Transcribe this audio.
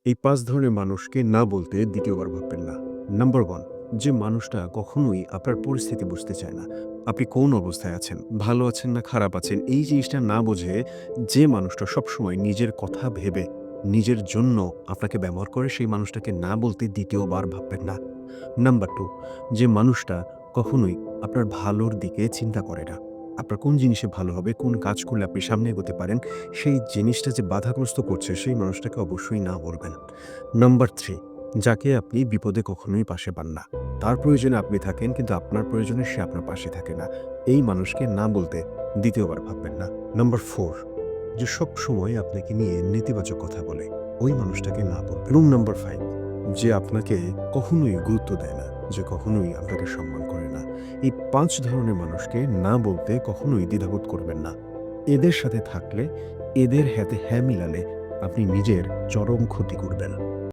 এই ৫ ধরনের মানুষকে না বলতে দ্বিতীয়বার ভাববেন না। নাম্বার ১, যে মানুষটা কখনোই আপনার পরিস্থিতি বুঝতে চায় না। আপনি কোন অবস্থায় আছেন, ভালো আছেন না খারাপ আছেন, এই জিনিসটা না বুঝে যে মানুষটা সবসময় নিজের কথা ভেবে, নিজের জন্য আপনাকে ব্যবহার করে, সেই মানুষটাকে না বলতে দ্বিতীয়বার ভাববেন না। নাম্বার ২, যে মানুষটা কখনোই আপনার ভালোর দিকে চিন্তা করে না। আপনার কোন জিনিসে ভালো হবে, কোন কাজ করলে আপনি সামনে এগোতে পারেন, সেই জিনিসটা যে বাধাগ্রস্ত করছে, সেই মানুষটাকে অবশ্যই না বলবেন। নাম্বার ৩, যাকে আপনি বিপদে কখনোই পাশে পান না। তার প্রয়োজনে আপনি থাকেন, কিন্তু আপনার প্রয়োজনে সে আপনার পাশে থাকে না। এই মানুষকে না বলতে দ্বিতীয়বার ভাববেন না। নাম্বার ৪, যে সবসময় আপনাকে নিয়ে নেতিবাচক কথা বলে, ওই মানুষটাকে না বলবেন। এবং নাম্বার ৫, যে আপনাকে কখনোই গুরুত্ব দেয় না, যে কখনোই আপনাকে সম্মান করে না। এই ৫ ধরনের মানুষকে না বলতে কখনোই দ্বিধাবোধ করবেন না। এদের সাথে থাকলে, এদের হাতে হ্যাঁ মিলালে আপনি নিজের চরম ক্ষতি করবেন।